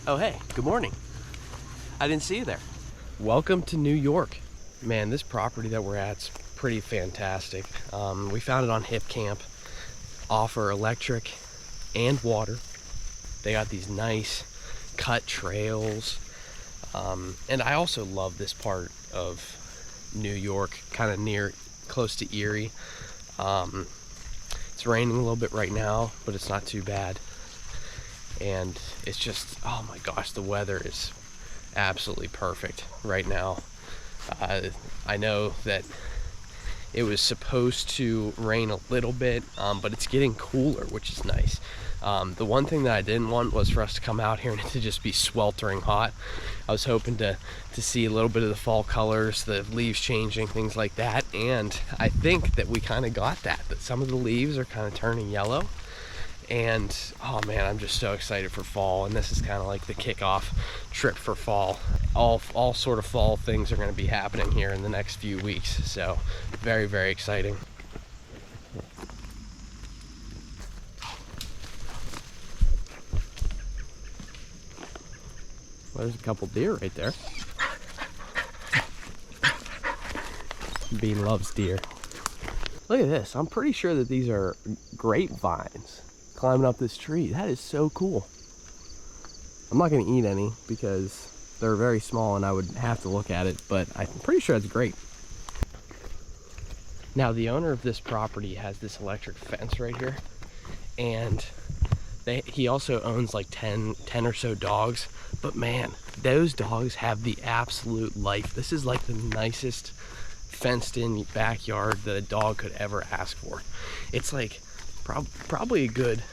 Oh, hey, good morning. I didn't see you there. Welcome to New York. Man, this property that we're at's pretty fantastic. We found it on Hip Camp. Offer electric and water. They got these nice cut trails. And I also love this part of New York, kind of close to Erie. It's raining a little bit right now, but it's not too bad. And it's just, oh my gosh, the weather is absolutely perfect right now. I know that it was supposed to rain a little bit, but it's getting cooler, which is nice. The one thing that I didn't want was for us to come out here and to just be sweltering hot. I was hoping to see a little bit of the fall colors, the leaves changing, things like that. And I think that we kind of got that some of the leaves are kind of turning yellow. And oh man, I'm just so excited for fall, and this is kind of like the kickoff trip for fall. All sort of fall things are going to be happening here in the next few weeks, so very, very exciting. Well, there's a couple deer right there. Bean loves deer. Look at this. I'm pretty sure that these are grapevines climbing up this tree. That is so cool. I'm not going to eat any because they're very small and I would have to look at it, but I'm pretty sure it's great. Now, the owner of this property has this electric fence right here, and he also owns like 10 or so dogs, but man, those dogs have the absolute life. This is like the nicest fenced in backyard that a dog could ever ask for. It's like probably a good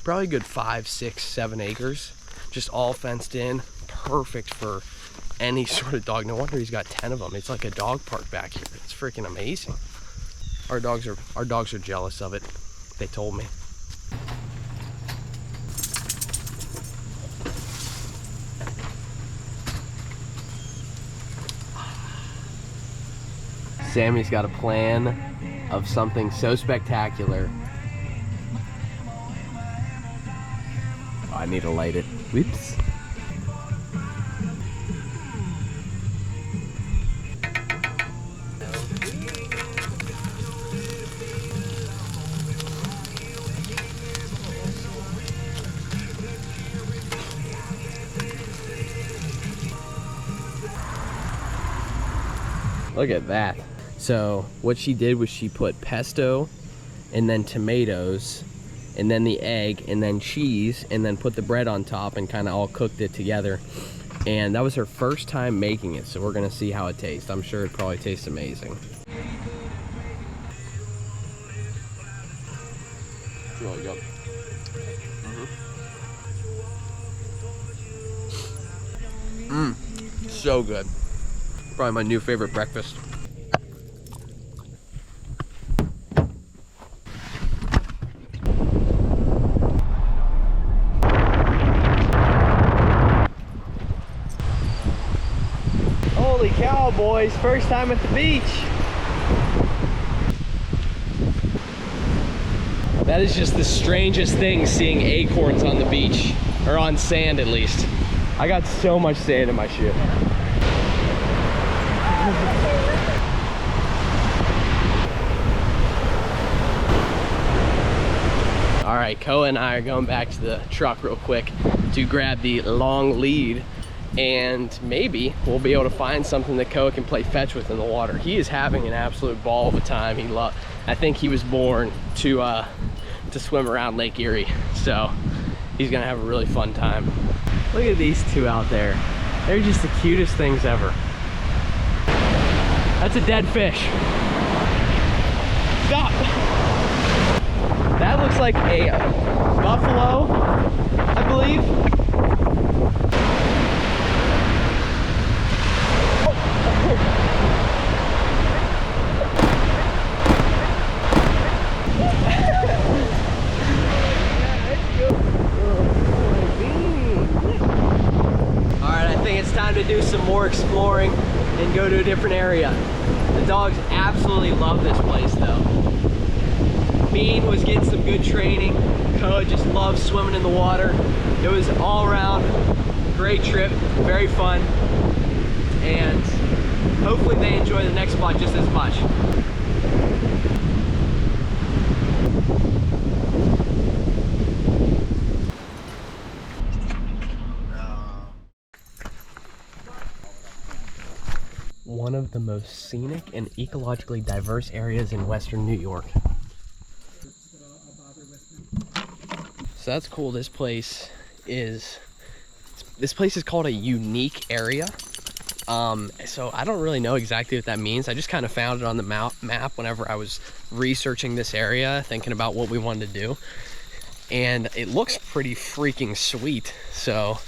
5, 6, 7 acres, just all fenced in, perfect for any sort of dog. No wonder he's got 10 of them. It's like a dog park back here. It's freaking amazing. Our dogs are jealous of it. They told me. Sammy's got a plan of something so spectacular. Oh, I need to light it. Whoops. Look at that. So what she did was she put pesto and then tomatoes and then the egg and then cheese and then put the bread on top and kind of all cooked it together. And that was her first time making it, so we're gonna see how it tastes. I'm sure it probably tastes amazing. It's really good. So good. Probably my new favorite breakfast. Holy cow, boys, first time at the beach. That is just the strangest thing, seeing acorns on the beach, or on sand at least. I got so much sand in my shoe. All right, Koa and I are going back to the truck real quick to grab the long lead, and maybe we'll be able to find something that Koa can play fetch with in the water. He is having an absolute ball of a time. I think he was born to swim around Lake Erie, so he's gonna have a really fun time. Look at these two out there. They're just the cutest things ever. That's a dead fish. Stop! That looks like a buffalo, I believe. Alright, I think it's time to do some more exploring and go to a different area. The dogs absolutely love this place though. Bean was getting some good training. Koa just loves swimming in the water. It was all around great trip, very fun, and hopefully they enjoy the next spot just as much. One of the most scenic and ecologically diverse areas in Western New York. So that's cool. This place is called a unique area. So I don't really know exactly what that means. I just kind of found it on the map whenever I was researching this area, thinking about what we wanted to do. And it looks pretty freaking sweet. So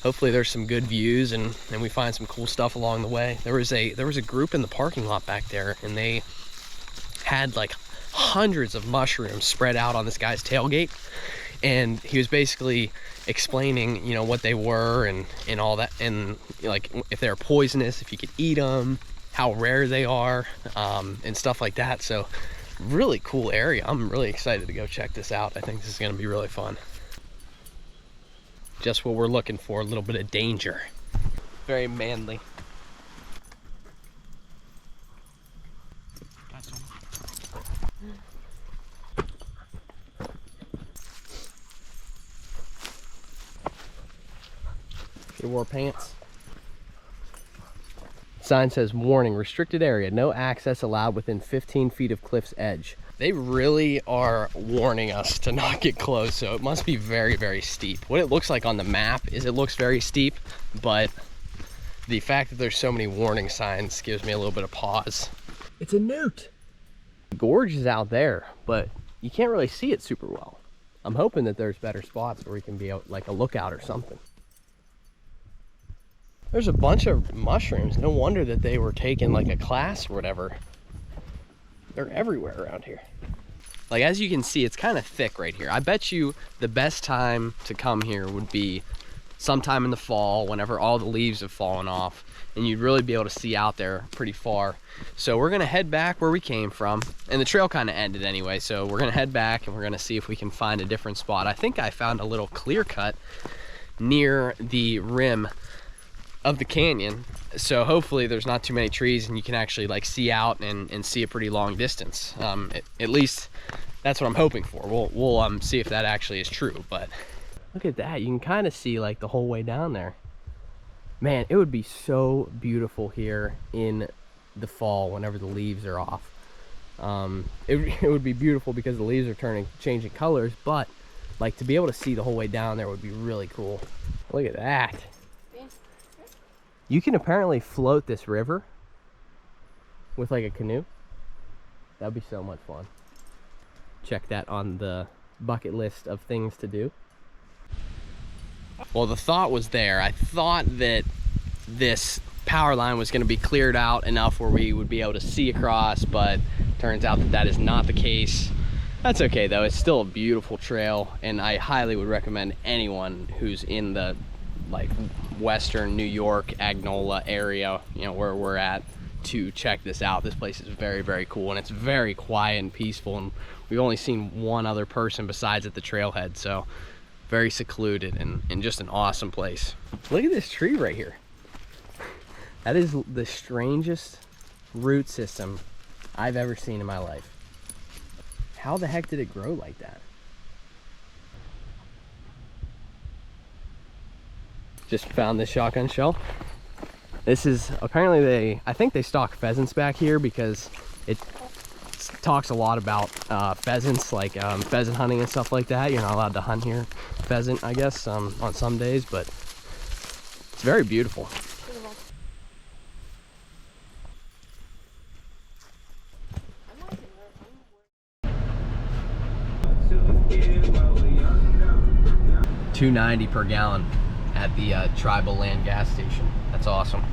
hopefully there's some good views and we find some cool stuff along the way. There was a group in the parking lot back there, and they had like hundreds of mushrooms spread out on this guy's tailgate. And he was basically explaining, you know, what they were and all that, and like if they're poisonous, if you could eat them, how rare they are, and stuff like that. So really cool area. I'm really excited to go check this out. I think this is going to be really fun. Just what we're looking for, a little bit of danger. Very manly. He wore pants. Sign says, warning, restricted area, no access allowed within 15 feet of cliff's edge. They really are warning us to not get close, so it must be very, very steep. What it looks like on the map is it looks very steep, but the fact that there's so many warning signs gives me a little bit of pause. It's a newt. The gorge is out there, but you can't really see it super well. I'm hoping that there's better spots where we can be out, like a lookout or something. There's a bunch of mushrooms. No wonder that they were taking like a class or whatever. They're everywhere around here. Like, as you can see, it's kind of thick right here. I bet you the best time to come here would be sometime in the fall, whenever all the leaves have fallen off, and you'd really be able to see out there pretty far. So we're gonna head back where we came from, and the trail kind of ended anyway, so we're gonna head back and we're gonna see if we can find a different spot. I think I found a little clear cut near the rim of the canyon, so hopefully there's not too many trees and you can actually like see out and see a pretty long distance. At least that's what I'm hoping for. We'll see if that actually is true. But look at that, you can kind of see like the whole way down there. Man, it would be so beautiful here in the fall whenever the leaves are off. It would be beautiful because the leaves are changing colors, but like to be able to see the whole way down there would be really cool. Look at that. You can apparently float this river with like a canoe. That'd be so much fun. Check that on the bucket list of things to do. Well, the thought was there. I thought that this power line was going to be cleared out enough where we would be able to see across, but turns out that that is not the case. That's okay though. It's still a beautiful trail, and I highly would recommend anyone who's in the like Western New York, Agnola area, you know, where we're at, to check this out. This place is very, very cool, and it's very quiet and peaceful, and we've only seen one other person besides at the trailhead, so very secluded and just an awesome place. Look at this tree right here. That is the strangest root system I've ever seen in my life. How the heck did it grow like that? Just found this shotgun shell. This is apparently I think they stock pheasants back here because it talks a lot about pheasants, like pheasant hunting and stuff like that. You're not allowed to hunt here pheasant, I guess, on some days, but it's very beautiful. $2.90 per gallon at the tribal land gas station. That's awesome.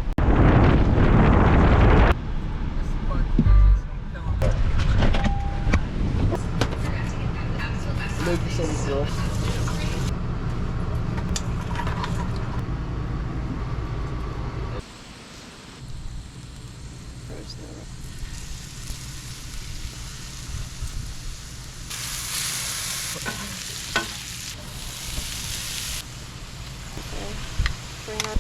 pretty nice.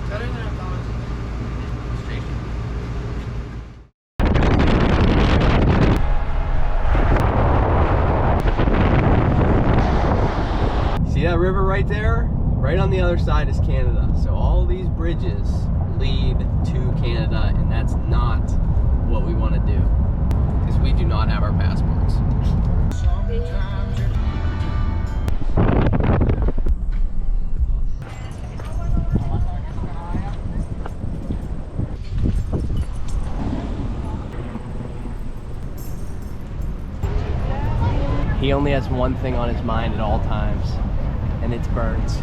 Better than I thought. See that river right there? Right on the other side is Canada. So all these bridges lead to Canada, and that's not what we want to do, because we do not have our passports. He only has one thing on his mind at all times, and it's birds.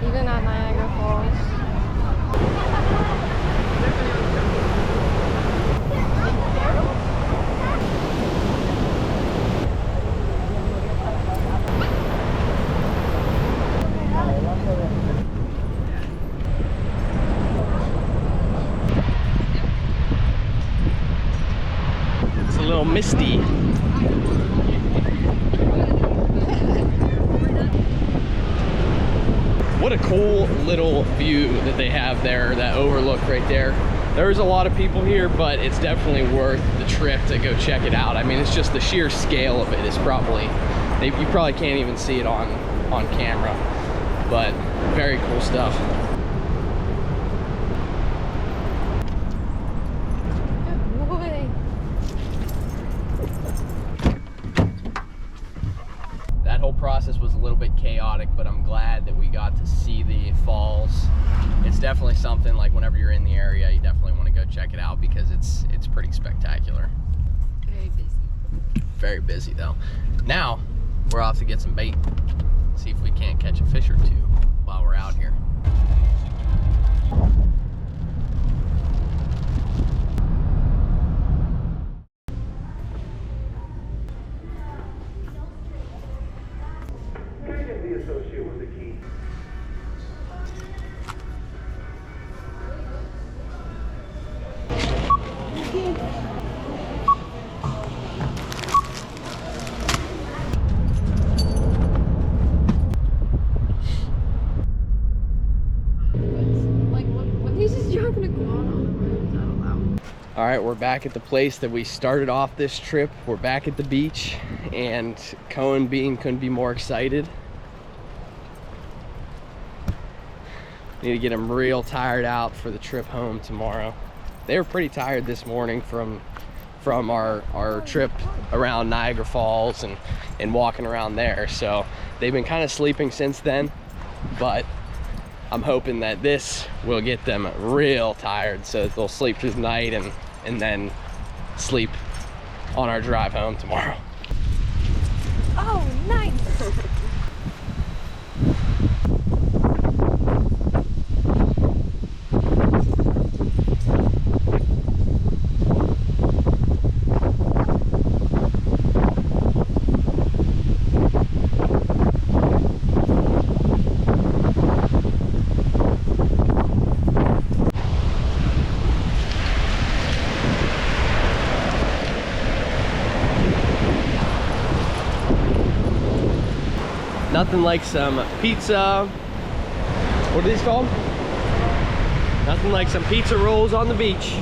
Even at Niagara Falls. It's a little misty. What a cool little view that they have there, that overlook right there. There's a lot of people here, but it's definitely worth the trip to go check it out. I mean, it's just the sheer scale of it is probably, you probably can't even see it on camera, but very cool stuff. That whole process was a little bit chaotic, but I'm glad that we got to see the falls. It's definitely something, like, whenever you're in the area, you definitely want to go check it out, because it's pretty spectacular. Very busy. Very busy though. Now we're off to get some bait. See if we can't catch a fish or two while we're out here. All right, we're back at the place that we started off this trip. We're back at the beach, and Cohen Bean couldn't be more excited. Need to get him real tired out for the trip home tomorrow. They were pretty tired this morning from our trip around Niagara Falls and walking around there. So they've been kind of sleeping since then, but I'm hoping that this will get them real tired so that they'll sleep through the night and then sleep on our drive home tomorrow. Oh, nice! Nothing like some pizza. What are these called? Nothing like some pizza rolls on the beach.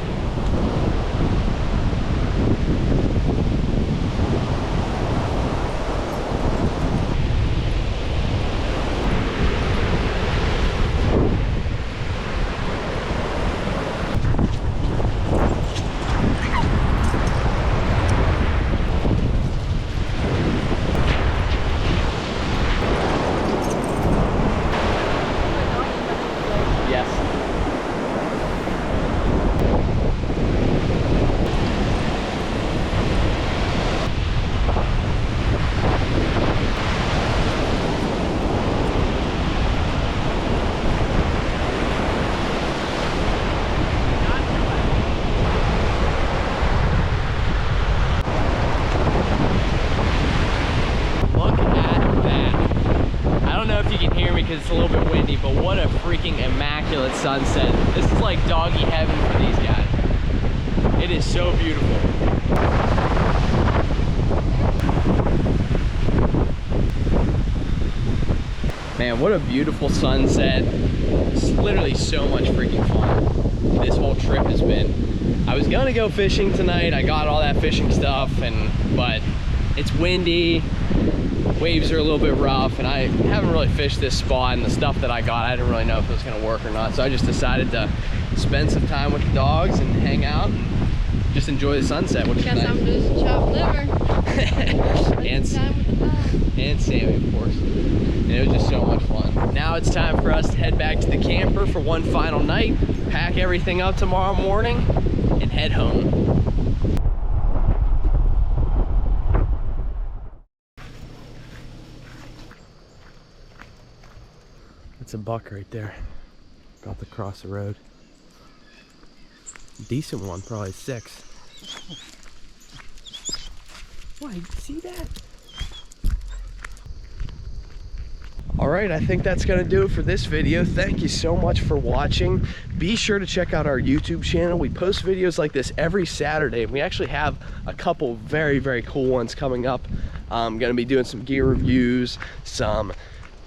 Because it's a little bit windy, but what a freaking immaculate sunset. This is like doggy heaven for these guys. It is so beautiful. Man, what a beautiful sunset. It's literally so much freaking fun. This whole trip has been. I was gonna go fishing tonight. I got all that fishing stuff, but it's windy. Waves are a little bit rough, and I haven't really fished this spot, and the stuff that I got, I didn't really know if it was gonna work or not. So I just decided to spend some time with the dogs and hang out and just enjoy the sunset, which is nice. Guess I'm just chopped liver. and Sammy, of course. And it was just so much fun. Now it's time for us to head back to the camper for one final night, pack everything up tomorrow morning, and head home. That's a buck right there. About to cross the road. Decent one, probably 6. Why, you see that? All right, I think that's gonna do it for this video. Thank you so much for watching. Be sure to check out our YouTube channel. We post videos like this every Saturday, and we actually have a couple very, very cool ones coming up. I'm gonna be doing some gear reviews, some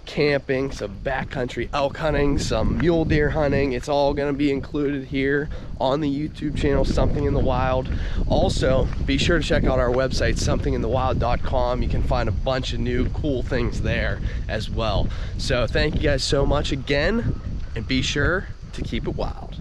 camping, some backcountry elk hunting, some mule deer hunting. It's all going to be included here on the YouTube channel, Something in the Wild. Also, be sure to check out our website, somethinginthewild.com. You can find a bunch of new cool things there as well. So thank you guys so much again, and be sure to keep it wild.